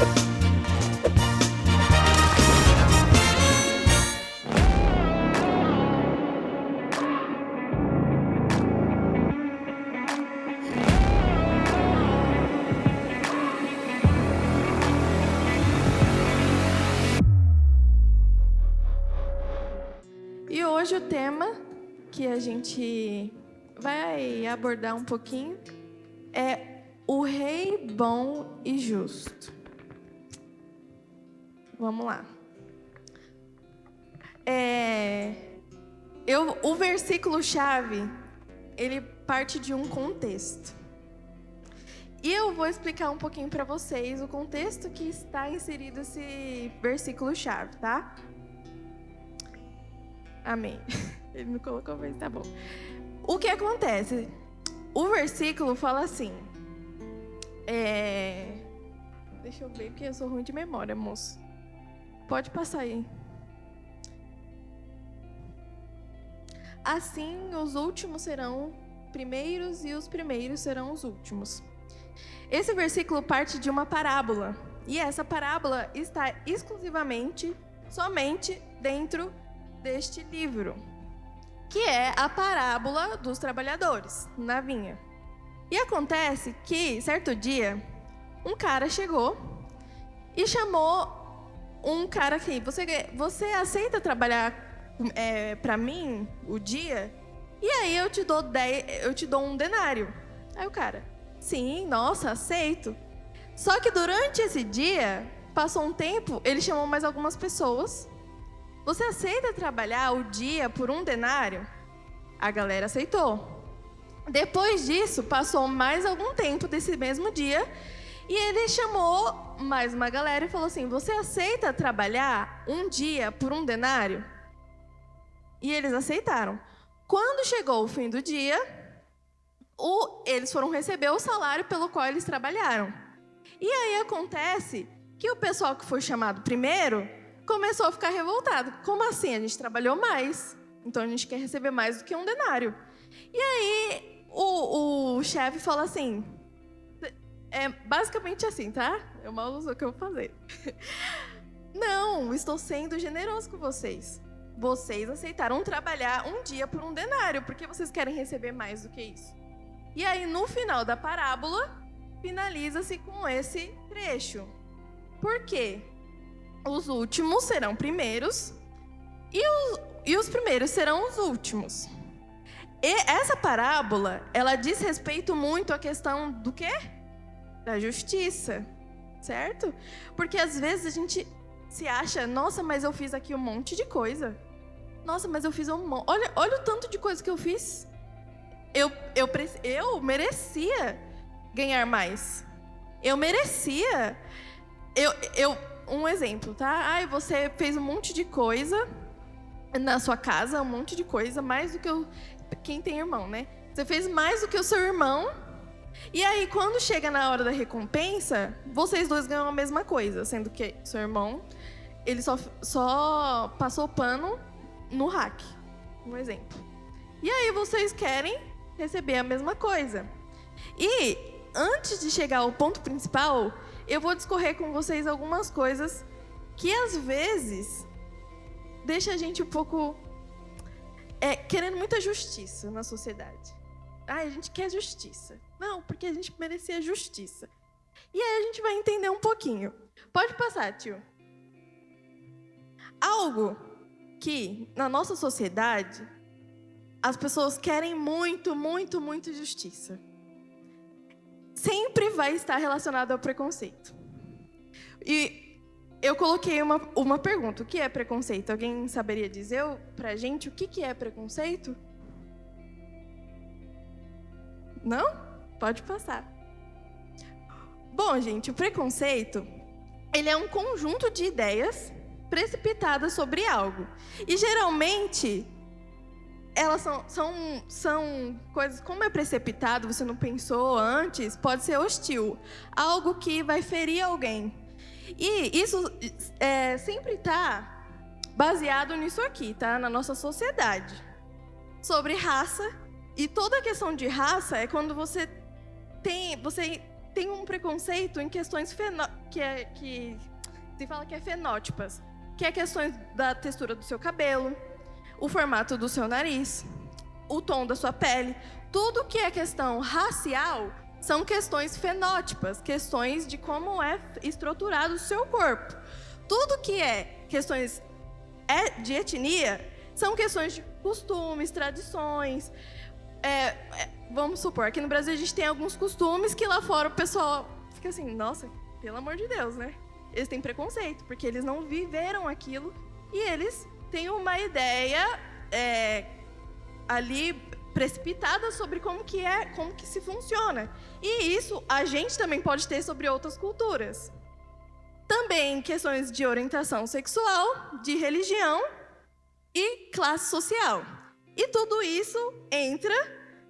E hoje o tema que a gente vai abordar um pouquinho é o Rei Bom e Justo. Vamos lá. O versículo-chave, ele parte de um contexto. E eu vou explicar um pouquinho para vocês o contexto que está inserido esse versículo-chave, tá? Amém. Ele não colocou, mas tá bom. O que acontece? O versículo fala assim. Deixa eu ver, porque eu sou ruim de memória, moço. Pode passar aí. Assim, os últimos serão primeiros e os primeiros serão os últimos. Esse versículo parte de uma parábola. E essa parábola está exclusivamente, somente dentro deste livro, que é a parábola dos trabalhadores na vinha. E acontece que, certo dia, um cara chegou e chamou um cara aqui. Você aceita trabalhar para mim o dia? E aí eu te dou um denário. Aí o cara, sim, nossa, aceito. Só que durante esse dia, passou um tempo, ele chamou mais algumas pessoas. Você aceita trabalhar o dia por um denário? A galera aceitou. Depois disso, passou mais algum tempo desse mesmo dia e ele chamou mais uma galera e falou assim: você aceita trabalhar um dia por um denário? E eles aceitaram. Quando chegou o fim do dia, eles foram receber o salário pelo qual eles trabalharam. E aí acontece que o pessoal que foi chamado primeiro começou a ficar revoltado. Como assim? A gente trabalhou mais, então a gente quer receber mais do que um denário. E aí o chefe falou assim, basicamente assim, tá? É uma alusão que eu vou fazer. Não, estou sendo generoso com vocês. Vocês aceitaram trabalhar um dia por um denário, porque vocês querem receber mais do que isso. E aí no final da parábola, finaliza-se com esse trecho. Por quê? Os últimos serão primeiros e os primeiros serão os últimos. E essa parábola, ela diz respeito muito à questão do quê? Da justiça, certo? Porque às vezes a gente se acha, nossa, mas eu fiz aqui um monte de coisa. Nossa, mas eu fiz um monte. Olha o tanto de coisa que eu fiz. Eu merecia ganhar mais. Eu merecia. Um exemplo, tá? Ai, você fez um monte de coisa na sua casa, um monte de coisa, mais do que quem tem irmão, né? Você fez mais do que o seu irmão. E aí, quando chega na hora da recompensa, vocês dois ganham a mesma coisa, sendo que seu irmão, ele só passou pano no hack, um exemplo. E aí, vocês querem receber a mesma coisa. E antes de chegar ao ponto principal, eu vou discorrer com vocês algumas coisas que, às vezes, deixa a gente um pouco querendo muita justiça na sociedade. A gente quer justiça. Não, porque a gente merecia justiça. E aí a gente vai entender um pouquinho. Pode passar, tio. Algo que, na nossa sociedade, as pessoas querem muito, muito, muito justiça. Sempre vai estar relacionado ao preconceito. E eu coloquei uma pergunta. O que é preconceito? Alguém saberia dizer pra gente o que é preconceito? Não? Pode passar. Bom, gente, o preconceito, ele é um conjunto de ideias precipitadas sobre algo. E, geralmente, elas são coisas, como é precipitado, você não pensou antes, pode ser hostil. Algo que vai ferir alguém. E isso sempre está baseado nisso aqui, tá? Na nossa sociedade. Sobre raça. E toda a questão de raça é quando você tem um preconceito em questões que se fala que é fenótipas, que é questões da textura do seu cabelo, o formato do seu nariz, o tom da sua pele. Tudo que é questão racial são questões fenótipas, questões de como é estruturado o seu corpo. Tudo que é questões de etnia são questões de costumes, tradições. Vamos supor, aqui no Brasil a gente tem alguns costumes que lá fora o pessoal fica assim, nossa, pelo amor de Deus, né? Eles têm preconceito, porque eles não viveram aquilo e eles têm uma ideia ali precipitada sobre como que se funciona. E isso a gente também pode ter sobre outras culturas. Também questões de orientação sexual, de religião e classe social. E tudo isso entra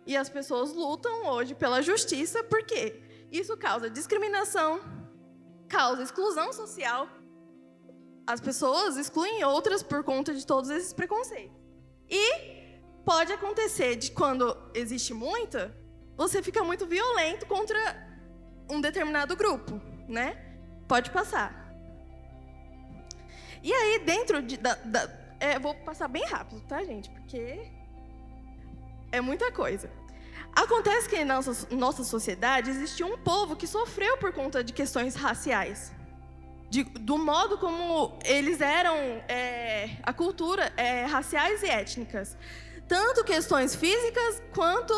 e as pessoas lutam hoje pela justiça, porque isso causa discriminação, causa exclusão social. As pessoas excluem outras por conta de todos esses preconceitos. E pode acontecer de quando existe muita, você fica muito violento contra um determinado grupo, né? Pode passar. E aí, dentro vou passar bem rápido, tá, gente? Porque é muita coisa. Acontece que em nossa sociedade existe um povo que sofreu por conta de questões raciais. Do modo como eles eram, a cultura, raciais e étnicas. Tanto questões físicas quanto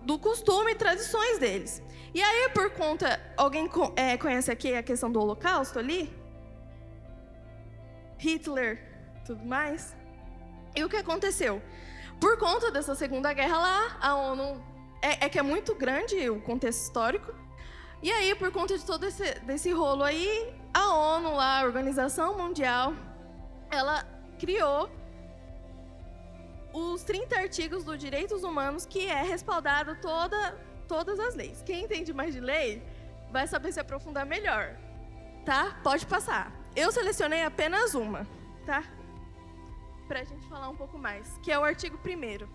do costume e tradições deles. E aí, por conta... Alguém conhece aqui a questão do Holocausto ali? Hitler, tudo mais? E o que aconteceu? Por conta dessa Segunda Guerra lá, a ONU... que é muito grande o contexto histórico. E aí, por conta de todo desse rolo aí, a ONU, lá, a Organização Mundial, ela criou os 30 artigos dos direitos humanos, que é respaldado todas as leis. Quem entende mais de lei vai saber se aprofundar melhor, tá? Pode passar. Eu selecionei apenas uma, tá? Pra gente falar um pouco mais, que é o artigo 1º,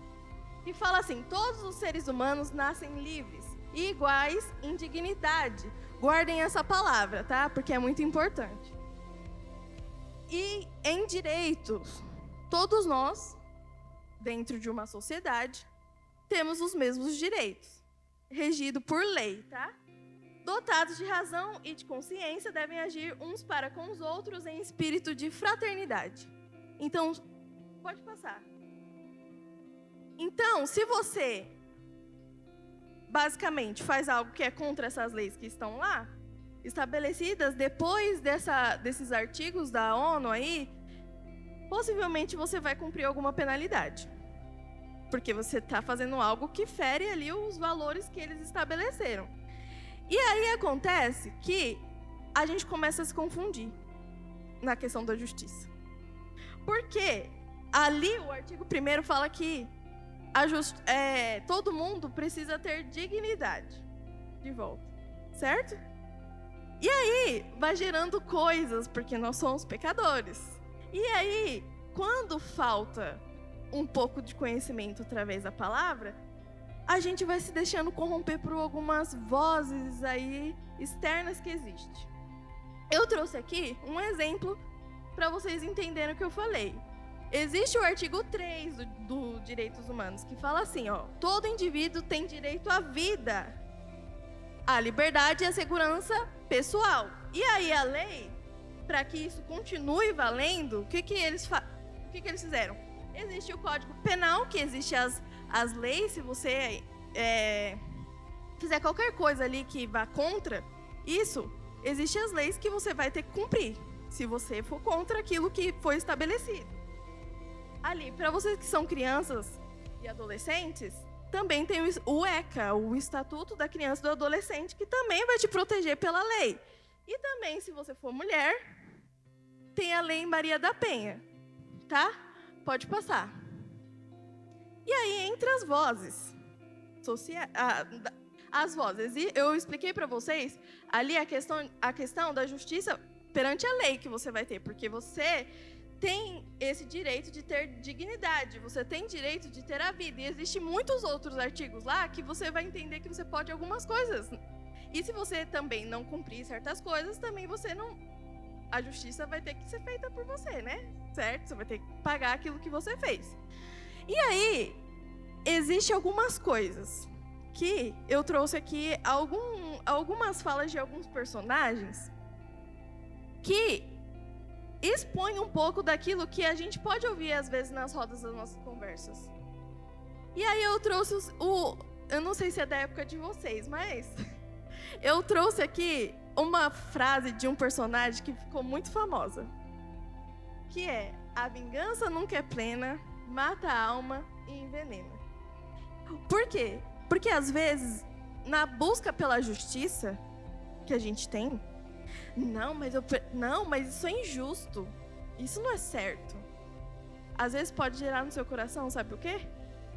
que fala assim: todos os seres humanos nascem livres e iguais em dignidade. Guardem essa palavra, tá? Porque é muito importante. E em direitos, todos nós, dentro de uma sociedade, temos os mesmos direitos, regido por lei, tá? Dotados de razão e de consciência, devem agir uns para com os outros em espírito de fraternidade. Então, pode passar. Então, se você, basicamente, faz algo que é contra essas leis que estão lá, estabelecidas depois desses artigos da ONU aí, possivelmente você vai cumprir alguma penalidade. Porque você está fazendo algo que fere ali os valores que eles estabeleceram. E aí acontece que a gente começa a se confundir na questão da justiça. Porque ali o artigo 1º fala que todo mundo precisa ter dignidade de volta, certo? E aí vai gerando coisas, porque nós somos pecadores. E aí, quando falta um pouco de conhecimento através da palavra, a gente vai se deixando corromper por algumas vozes aí externas que existem. Eu trouxe aqui um exemplo para vocês entenderem o que eu falei. Existe o artigo 3 do Direitos Humanos, que fala assim, ó: todo indivíduo tem direito à vida, à liberdade e à segurança pessoal. E aí a lei, para que isso continue valendo, o que eles fizeram? Existe o Código Penal, que existe as leis. Se você fizer qualquer coisa ali que vá contra isso, existem as leis que você vai ter que cumprir, se você for contra aquilo que foi estabelecido. Ali, para vocês que são crianças e adolescentes, também tem o ECA, o Estatuto da Criança e do Adolescente, que também vai te proteger pela lei. E também, se você for mulher, tem a Lei Maria da Penha, tá? Pode passar. E aí, entre as vozes, as vozes, e eu expliquei para vocês ali a questão da justiça perante a lei que você vai ter, porque você tem esse direito de ter dignidade, você tem direito de ter a vida, e existem muitos outros artigos lá que você vai entender que você pode algumas coisas. E se você também não cumprir certas coisas, também você não... A justiça vai ter que ser feita por você, né? Certo? Você vai ter que pagar aquilo que você fez. E aí, existem algumas coisas que eu trouxe aqui, algumas falas de alguns personagens que expõem um pouco daquilo que a gente pode ouvir, às vezes, nas rodas das nossas conversas. E aí eu trouxe eu não sei se é da época de vocês, mas eu trouxe aqui uma frase de um personagem que ficou muito famosa, que é: a vingança nunca é plena, mata a alma e envenena. Por quê? Porque às vezes, na busca pela justiça que a gente tem, não, mas isso é injusto, isso não é certo. Às vezes pode gerar no seu coração, sabe o quê?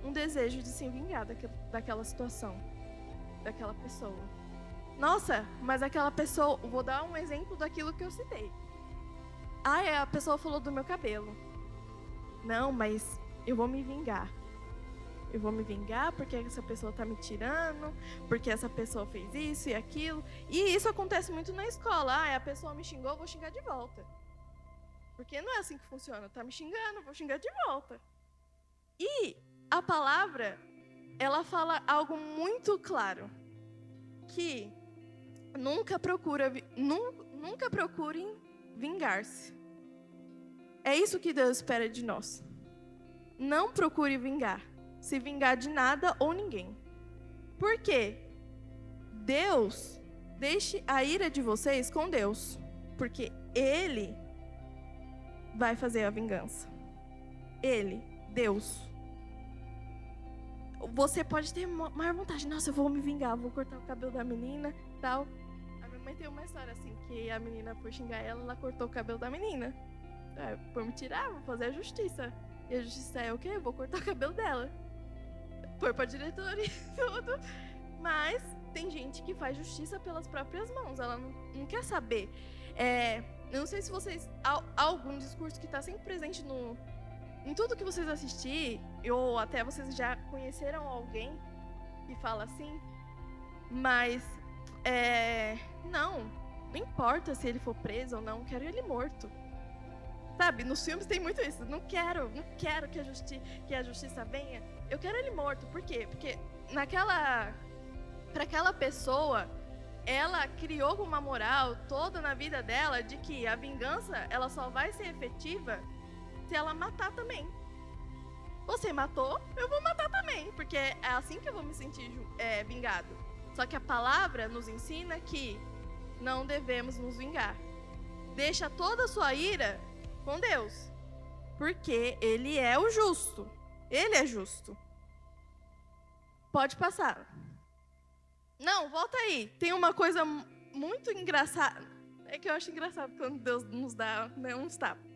Um desejo de se vingar daquela situação, daquela pessoa. Nossa, mas aquela pessoa... Vou dar um exemplo daquilo que eu citei. A pessoa falou do meu cabelo. Não, mas eu vou me vingar. Eu vou me vingar porque essa pessoa está me tirando, porque essa pessoa fez isso e aquilo. E isso acontece muito na escola. A pessoa me xingou, eu vou xingar de volta. Porque não é assim que funciona. Tá me xingando, eu vou xingar de volta. E a palavra, ela fala algo muito claro. Que nunca procurem vingar-se. É isso que Deus espera de nós. Não procure se vingar de nada ou ninguém. Por quê? Deus, deixe a ira de vocês com Deus, porque Ele vai fazer a vingança. Ele, Deus. Você pode ter maior vontade. Nossa, eu vou me vingar, vou cortar o cabelo da menina e tal. A minha mãe tem uma história assim, que a menina, por xingar ela cortou o cabelo da menina. Por me tirar, vou fazer a justiça. E a justiça é o quê? Eu vou cortar o cabelo dela. Foi pra diretoria e tudo. Mas tem gente que faz justiça pelas próprias mãos. Ela não quer saber. Eu não sei se vocês... Há algum discurso que está sempre presente em tudo que vocês assistirem, ou até vocês já conheceram alguém que fala assim, mas não importa se ele for preso ou não, quero ele morto. Sabe, nos filmes tem muito isso. Não quero que a justiça venha. Eu quero ele morto. Por quê? Porque para aquela pessoa, ela criou uma moral toda na vida dela de que a vingança ela só vai ser efetiva se ela matar também. Você matou, eu vou matar também, porque é assim que eu vou me sentir vingado. Só que a palavra nos ensina que não devemos nos vingar. Deixa toda a sua ira com Deus, porque Ele é o justo. Ele é justo. Pode passar. Não, volta aí. Tem uma coisa muito engraçada. É que eu acho engraçado quando Deus nos dá uns tapas.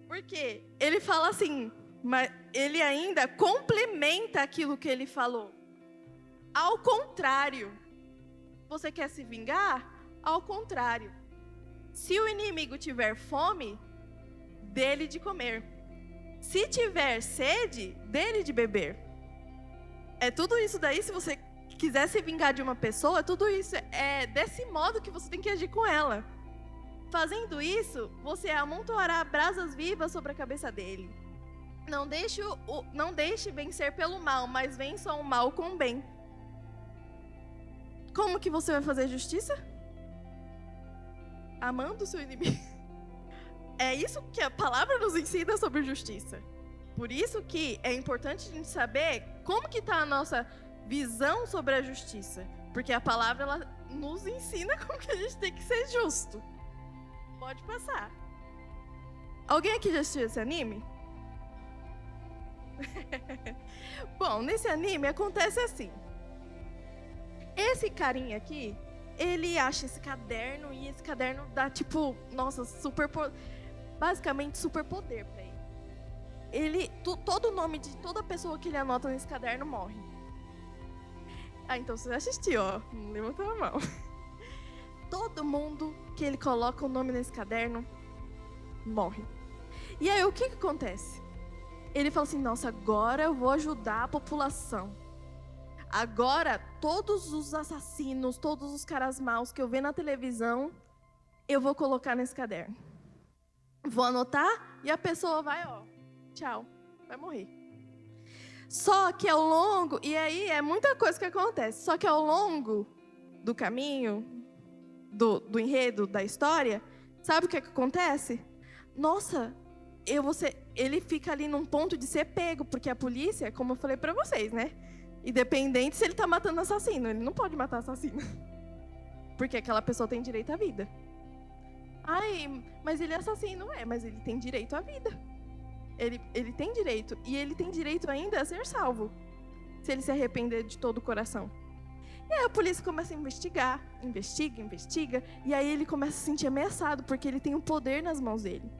Porque ele fala assim, mas ele ainda complementa aquilo que ele falou. Ao contrário. Você quer se vingar? Ao contrário. Se o inimigo tiver fome, dele de comer. Se tiver sede, dele de beber. É tudo isso daí, se você quiser se vingar de uma pessoa, tudo isso é desse modo que você tem que agir com ela. Fazendo isso, você amontoará brasas vivas sobre a cabeça dele. Não deixe vencer pelo mal, mas vença o mal com o bem. Como que você vai fazer justiça? Amando o seu inimigo. É isso que a palavra nos ensina sobre justiça. Por isso que é importante a gente saber como que está a nossa visão sobre a justiça. Porque a palavra ela nos ensina como que a gente tem que ser justo. Pode passar. Alguém aqui já assistiu esse anime? Bom, nesse anime acontece assim. Esse carinha aqui, ele acha esse caderno e esse caderno dá tipo, nossa, basicamente superpoder pra ele. Todo o nome de toda pessoa que ele anota nesse caderno morre. Então você assistiu, ó. Não levantou a mão. Todo mundo que ele coloca o nome nesse caderno morre. E aí o que acontece? Ele fala assim, nossa, agora eu vou ajudar a população. agora todos os assassinos, todos os caras maus que eu ver na televisão, eu vou colocar nesse caderno. Vou anotar e a pessoa vai, ó, tchau, vai morrer. Só que ao longo, e aí é muita coisa que acontece, só que ao longo do caminho, do enredo, da história, sabe o que acontece? Nossa, ele fica ali num ponto de ser pego, porque a polícia, como eu falei pra vocês, né? Independente se ele tá matando assassino, ele não pode matar assassino. Porque aquela pessoa tem direito à vida. Ai, mas ele é assassino, mas ele tem direito à vida. Ele tem direito, e ele tem direito ainda a ser salvo, se ele se arrepender de todo o coração. E aí a polícia começa a investiga, e aí ele começa a se sentir ameaçado, porque ele tem o poder nas mãos dele.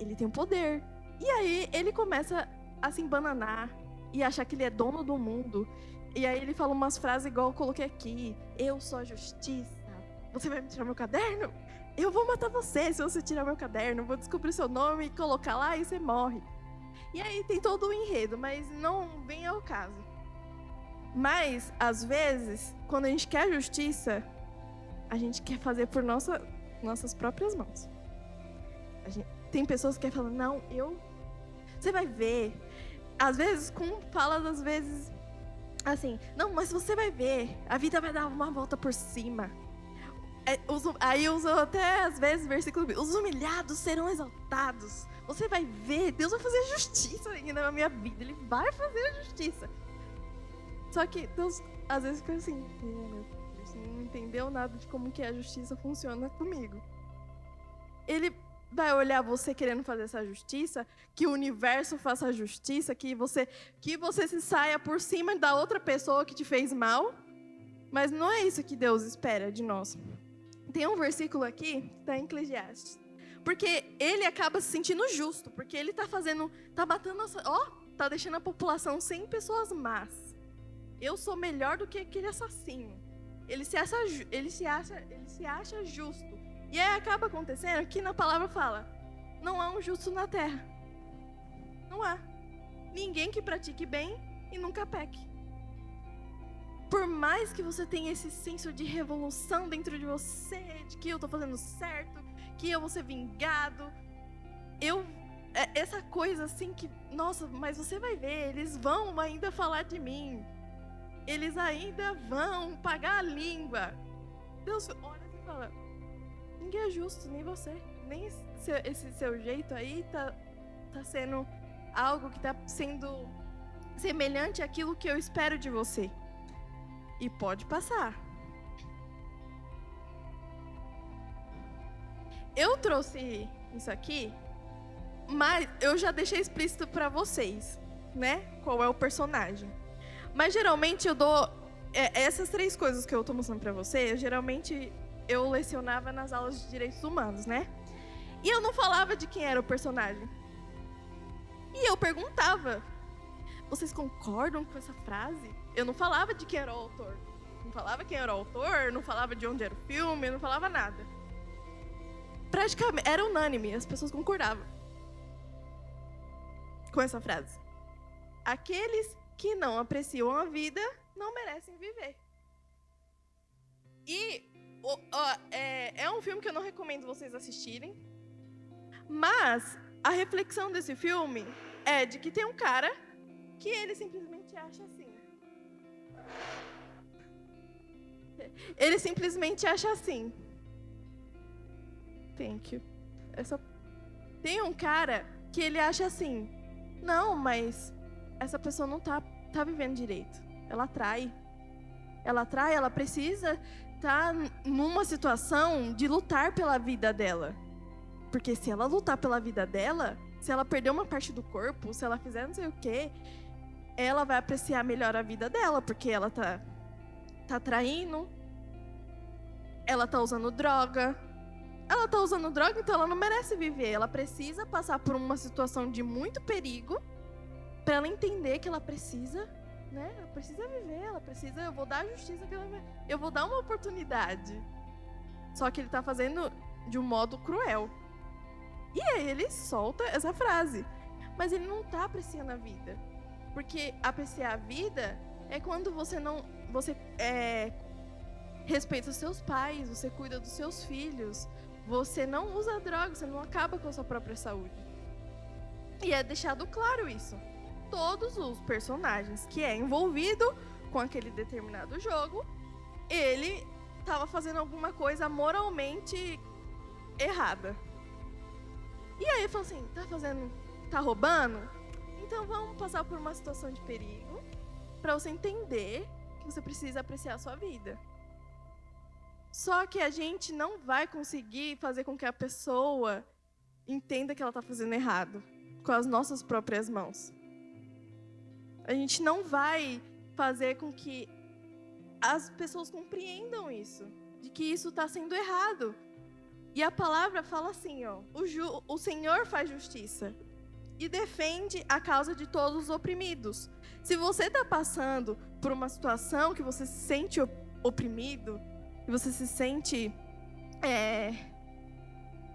Ele tem o poder. E aí ele começa a se embananar e achar que ele é dono do mundo. E aí ele fala umas frases igual eu coloquei aqui. Eu sou a justiça. Você vai me tirar meu caderno? Eu vou matar você se você tirar meu caderno. Vou descobrir seu nome e colocar lá e você morre. E aí tem todo o enredo, mas não vem ao caso. Mas, às vezes, quando a gente quer justiça, a gente quer fazer por nossas próprias mãos. Tem pessoas que querem falar, não, você vai ver. Às vezes, com falas, às vezes, assim, não, mas você vai ver, a vida vai dar uma volta por cima. Aí uso até, às vezes, versículo, os humilhados serão exaltados. Você vai ver, Deus vai fazer justiça ainda na minha vida, Ele vai fazer a justiça. Só que Deus, às vezes, fica assim, você não entendeu nada de como que a justiça funciona comigo. Ele vai olhar você querendo fazer essa justiça, que o universo faça a justiça, que você se saia por cima da outra pessoa que te fez mal. Mas não é isso que Deus espera de nós. Tem um versículo aqui, que está em Eclesiastes. Porque ele acaba se sentindo justo, porque ele está matando, está deixando a população sem pessoas más. Eu sou melhor do que aquele assassino. Ele se acha justo. E aí acaba acontecendo que na palavra fala, não há um justo na terra. Não há. Ninguém que pratique bem e nunca peque. Por mais que você tenha esse senso de revolução dentro de você, de que eu estou fazendo certo, que eu vou ser vingado, essa coisa assim que, nossa, mas você vai ver, eles vão ainda falar de mim. Eles ainda vão pagar a língua. Deus olha e fala, ninguém é justo, nem você. Nem esse seu jeito aí tá sendo algo que tá sendo semelhante àquilo que eu espero de você. E pode passar. Eu trouxe isso aqui, mas eu já deixei explícito para vocês, né? Qual é o personagem. Mas geralmente eu dou essas três coisas que eu tô mostrando para vocês. Geralmente eu lecionava nas aulas de direitos humanos, né? E eu não falava de quem era o personagem. E eu perguntava, vocês concordam com essa frase? Eu não falava de quem era o autor. Não falava quem era o autor, não falava de onde era o filme, não falava nada. Praticamente, era unânime, as pessoas concordavam com essa frase. Aqueles que não apreciam a vida não merecem viver. E é um filme que eu não recomendo vocês assistirem, mas a reflexão desse filme é de que tem um cara que ele simplesmente acha assim. Ele simplesmente acha assim. Thank you. Tem um cara que ele acha assim. Não, mas essa pessoa não tá vivendo direito. Ela trai, ela precisa estar numa situação de lutar pela vida dela. Porque se ela lutar pela vida dela, se ela perder uma parte do corpo, se ela fizer não sei o quê, ela vai apreciar melhor a vida dela, porque ela tá traindo, ela tá usando droga. Ela tá usando droga, então ela não merece viver. Ela precisa passar por uma situação de muito perigo para ela entender que ela precisa, né? Ela precisa viver, eu vou dar a justiça que eu vou dar uma oportunidade. Só que ele tá fazendo de um modo cruel. E aí ele solta essa frase. Mas ele não tá apreciando a vida. Porque apreciar a vida É quando você respeita os seus pais, você cuida dos seus filhos, você não usa drogas, você não acaba com a sua própria saúde. E é deixado claro isso. Todos os personagens que é envolvido com aquele determinado jogo, ele estava fazendo alguma coisa moralmente errada. E aí ele falou assim, tá roubando? Então vamos passar por uma situação de perigo para você entender que você precisa apreciar a sua vida. Só que a gente não vai conseguir fazer com que a pessoa entenda que ela está fazendo errado com as nossas próprias mãos. A gente não vai fazer com que as pessoas compreendam isso, de que isso está sendo errado. E a palavra fala assim, ó, o Senhor faz justiça e defende a causa de todos os oprimidos. Se você está passando por uma situação que você se sente oprimido, que você se sente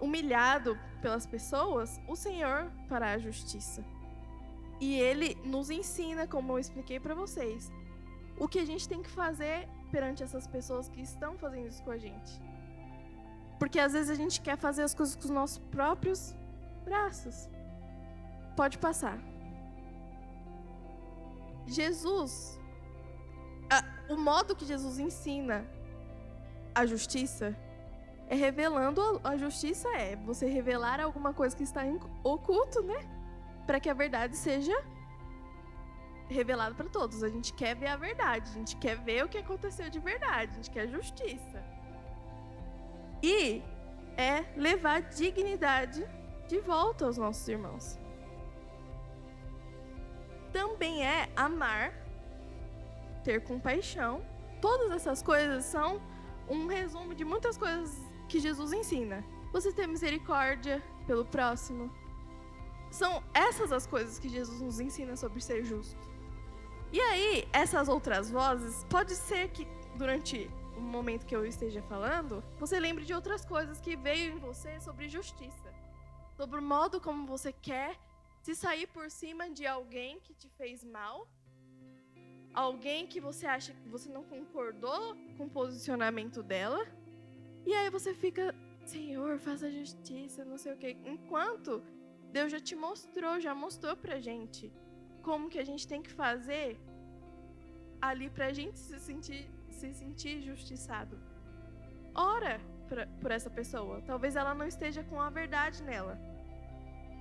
humilhado pelas pessoas, o Senhor fará a justiça. E Ele nos ensina, como eu expliquei para vocês, o que a gente tem que fazer perante essas pessoas que estão fazendo isso com a gente. Porque às vezes a gente quer fazer as coisas com os nossos próprios braços. Pode passar. O modo que Jesus ensina a justiça é revelando a justiça, é você revelar alguma coisa que está oculto, né? Para que a verdade seja revelada para todos. A gente quer ver a verdade, a gente quer ver o que aconteceu de verdade, a gente quer justiça. E é levar dignidade de volta aos nossos irmãos. Também é amar, ter compaixão. Todas essas coisas são um resumo de muitas coisas que Jesus ensina. Você ter misericórdia pelo próximo. São essas as coisas que Jesus nos ensina sobre ser justo. E aí, essas outras vozes, pode ser que durante o momento que eu esteja falando, você lembre de outras coisas que veio em você sobre justiça. Sobre o modo como você quer se sair por cima de alguém que te fez mal. Alguém que você acha que você não concordou com o posicionamento dela. E aí você fica, Senhor, faça justiça, não sei o quê. Enquanto Deus já mostrou pra gente como que a gente tem que fazer ali pra gente se sentir justiçado. Ora por essa pessoa. Talvez ela não esteja com a verdade nela.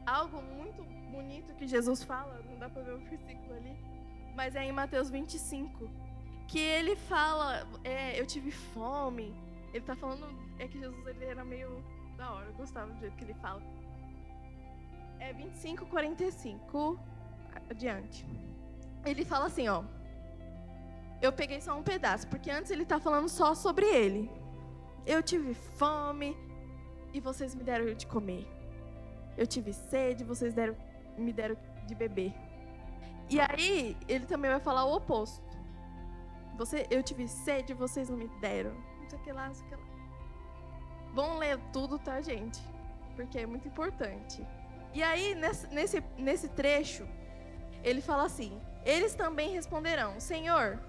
Algo muito bonito que Jesus fala, não dá pra ver o versículo ali, mas é em Mateus 25, que ele fala, eu tive fome. Ele tá falando, que Jesus ele era meio da hora, eu gostava do jeito que ele fala. 25:45 adiante. Ele fala assim, ó. Eu peguei só um pedaço, porque antes ele tá falando só sobre ele. Eu tive fome e vocês me deram de comer. Eu tive sede, vocês me deram de beber. E aí, ele também vai falar o oposto. Eu tive sede, vocês não me deram. Não sei o que lá, não sei o que lá. Vamos ler tudo, tá, gente? Porque é muito importante. E aí, nesse trecho, ele fala assim: eles também responderão: Senhor,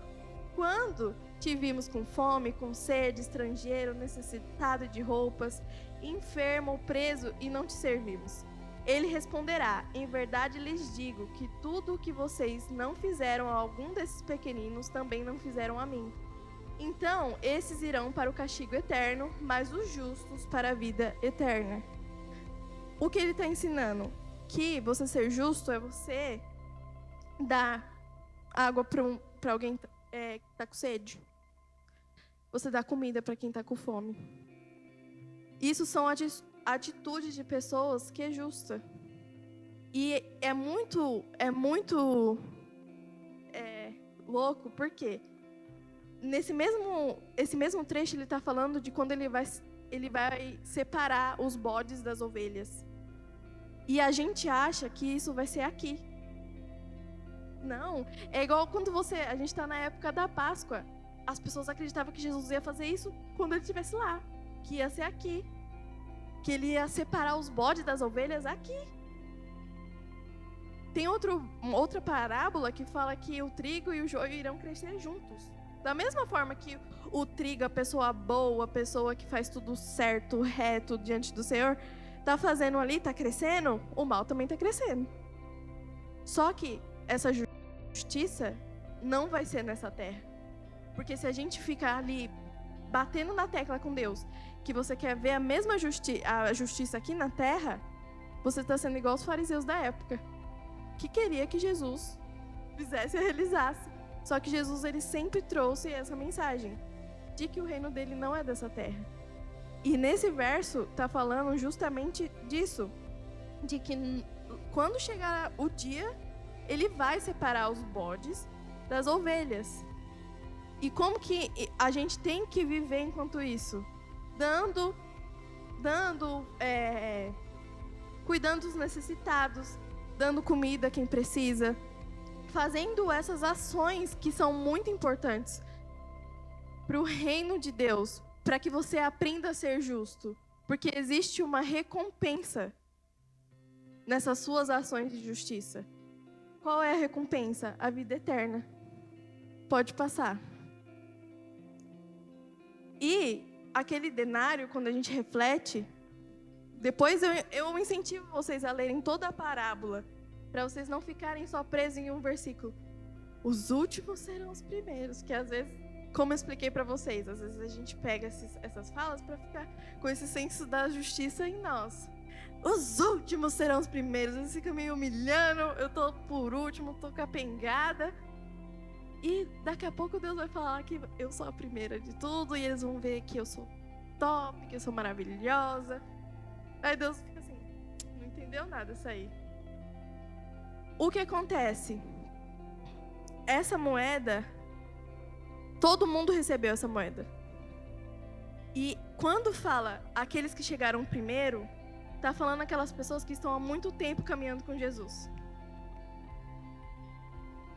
quando te vimos com fome, com sede, estrangeiro, necessitado de roupas, enfermo ou preso e não te servimos? Ele responderá: em verdade lhes digo que tudo o que vocês não fizeram a algum desses pequeninos, também não fizeram a mim. Então, esses irão para o castigo eterno, mas os justos para a vida eterna. O que ele está ensinando? Que você ser justo é você dar água para alguém que está com sede. Você dá comida para quem está com fome. Isso são atitudes de pessoas que é justa. E é muito louco, porque esse mesmo trecho ele está falando de quando ele vai separar os bodes das ovelhas. E a gente acha que isso vai ser aqui. Não, é igual quando a gente está na época da Páscoa. As pessoas acreditavam que Jesus ia fazer isso quando ele estivesse lá, que ia ser aqui, que ele ia separar os bodes das ovelhas aqui. Tem outra parábola que fala que o trigo e o joio irão crescer juntos. Da mesma forma que o trigo, a pessoa boa, a pessoa que faz tudo certo, reto diante do Senhor, está fazendo ali, está crescendo, o mal também está crescendo. Só que essa justiça não vai ser nessa terra. Porque se a gente ficar ali batendo na tecla com Deus, que você quer ver a mesma justiça aqui na terra, você está sendo igual os fariseus da época, que queria que Jesus fizesse e realizasse. Só que Jesus, ele sempre trouxe essa mensagem de que o reino dele não é dessa terra. E nesse verso está falando justamente disso, de que quando chegar o dia, ele vai separar os bodes das ovelhas. E como que a gente tem que viver enquanto isso? Cuidando dos necessitados, dando comida a quem precisa, fazendo essas ações que são muito importantes para o reino de Deus, para que você aprenda a ser justo, porque existe uma recompensa nessas suas ações de justiça. Qual é a recompensa? A vida eterna. Pode passar. E aquele denário, quando a gente reflete, depois eu incentivo vocês a lerem toda a parábola, para vocês não ficarem só presos em um versículo. Os últimos serão os primeiros, que às vezes, como eu expliquei para vocês, às vezes a gente pega essas falas para ficar com esse senso da justiça em nós. Os últimos serão os primeiros. Eles ficam me humilhando, eu tô por último, tô capengada. E daqui a pouco Deus vai falar que eu sou a primeira de tudo, e eles vão ver que eu sou top, que eu sou maravilhosa. Aí Deus fica assim, não entendeu nada isso aí. O que acontece? Essa moeda, todo mundo recebeu essa moeda. E quando fala aqueles que chegaram primeiro, está falando aquelas pessoas que estão há muito tempo caminhando com Jesus.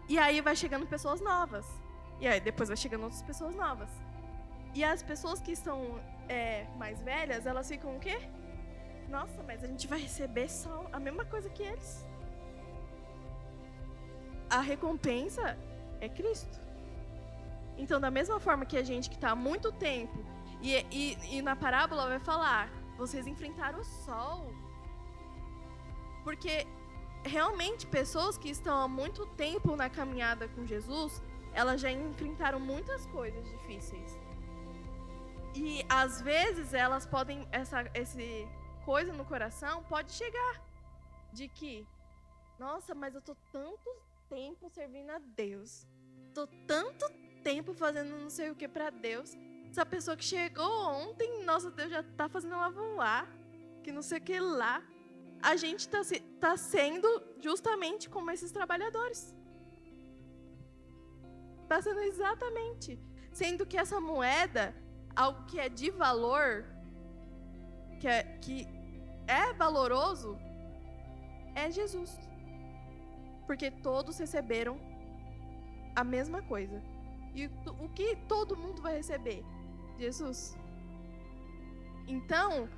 E aí vai chegando pessoas novas. E aí depois vai chegando outras pessoas novas. E as pessoas que estão mais velhas, elas ficam o quê? Nossa, mas a gente vai receber só a mesma coisa que eles. A recompensa é Cristo. Então, da mesma forma que a gente que está há muito tempo, e na parábola vai falar, vocês enfrentaram o sol. Porque realmente pessoas que estão há muito tempo na caminhada com Jesus, elas já enfrentaram muitas coisas difíceis. E às vezes elas podem, essa coisa no coração pode chegar de que, nossa, mas eu tô tanto tempo servindo a Deus, tô tanto tempo fazendo não sei o que para Deus. Essa pessoa que chegou ontem, nossa, Deus já tá fazendo ela voar, que não sei o que lá. A gente tá sendo justamente como esses trabalhadores. Tá sendo exatamente. Sendo que essa moeda, algo que é de valor, que é valoroso, é Jesus. Porque todos receberam a mesma coisa. E o que todo mundo vai receber? Jesus. Então,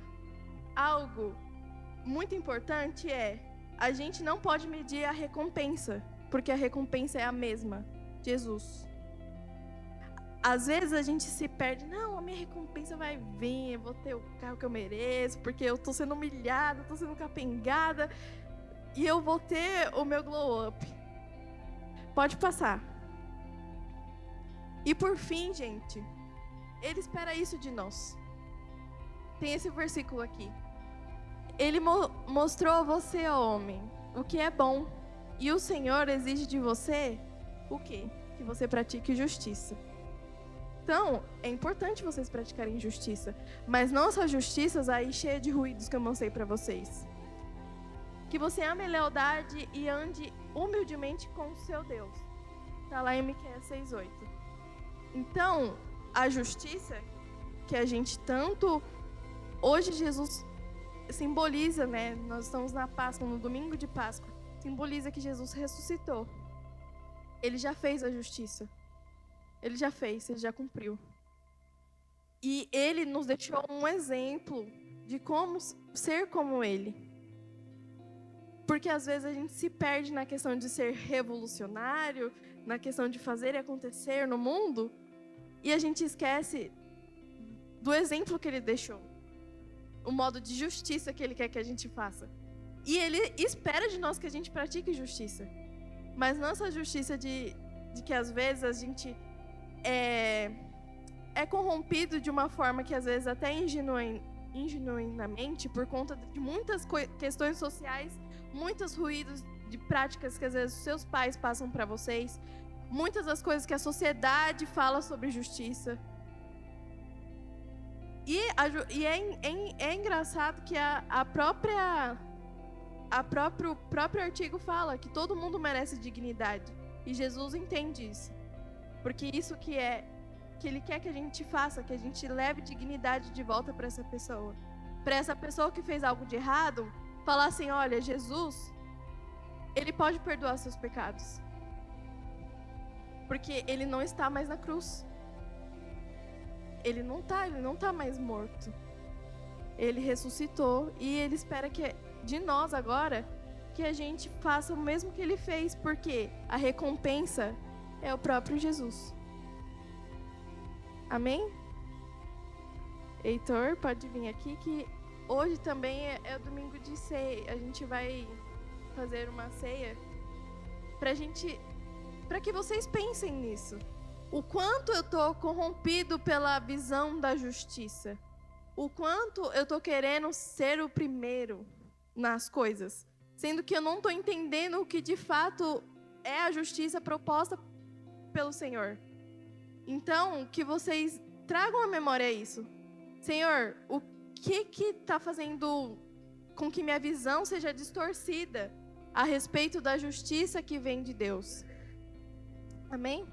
algo muito importante é, a gente não pode medir a recompensa, porque a recompensa é a mesma, Jesus. Às vezes a gente se perde, não, a minha recompensa vai vir, eu vou ter o carro que eu mereço, porque eu tô sendo humilhada, tô sendo capengada, e eu vou ter o meu glow up. Pode passar. E por fim, gente, ele espera isso de nós. Tem esse versículo aqui. Ele mostrou a você, homem, o que é bom. E o Senhor exige de você o quê? Que você pratique justiça. Então, é importante vocês praticarem justiça. Mas não só justiças aí cheias de ruídos que eu mostrei para vocês. Que você ame a lealdade e ande humildemente com o seu Deus. Está lá em Miqueias 6:8. Então, a justiça que a gente tanto... Hoje Jesus simboliza, né? Nós estamos na Páscoa, no domingo de Páscoa. Simboliza que Jesus ressuscitou. Ele já fez a justiça. Ele já fez, ele já cumpriu. E ele nos deixou um exemplo de como ser como ele. Porque às vezes a gente se perde na questão de ser revolucionário, na questão de fazer e acontecer no mundo, e a gente esquece do exemplo que ele deixou, o modo de justiça que ele quer que a gente faça. E ele espera de nós que a gente pratique justiça. Mas não essa justiça de que às vezes a gente é corrompido de uma forma que às vezes até ingenuinamente, por conta de muitas questões sociais, muitos ruídos de práticas que às vezes os seus pais passam para vocês, muitas das coisas que a sociedade fala sobre justiça. E é engraçado que o próprio artigo fala que todo mundo merece dignidade. E Jesus entende isso. Porque isso que ele quer que a gente faça, que a gente leve dignidade de volta para essa pessoa. Para essa pessoa que fez algo de errado, falar assim, olha, Jesus, ele pode perdoar seus pecados. Porque ele não está mais na cruz. Ele não está mais morto. Ele ressuscitou e ele espera que de nós agora que a gente faça o mesmo que ele fez, porque a recompensa é o próprio Jesus. Amém? Heitor, pode vir aqui, que hoje também é o domingo de ceia. A gente vai fazer uma ceia para que vocês pensem nisso. O quanto eu estou corrompido pela visão da justiça. O quanto eu estou querendo ser o primeiro nas coisas. Sendo que eu não estou entendendo o que de fato é a justiça proposta pelo Senhor. Então, que vocês tragam à memória isso. Senhor, o que está fazendo com que minha visão seja distorcida a respeito da justiça que vem de Deus? Amém?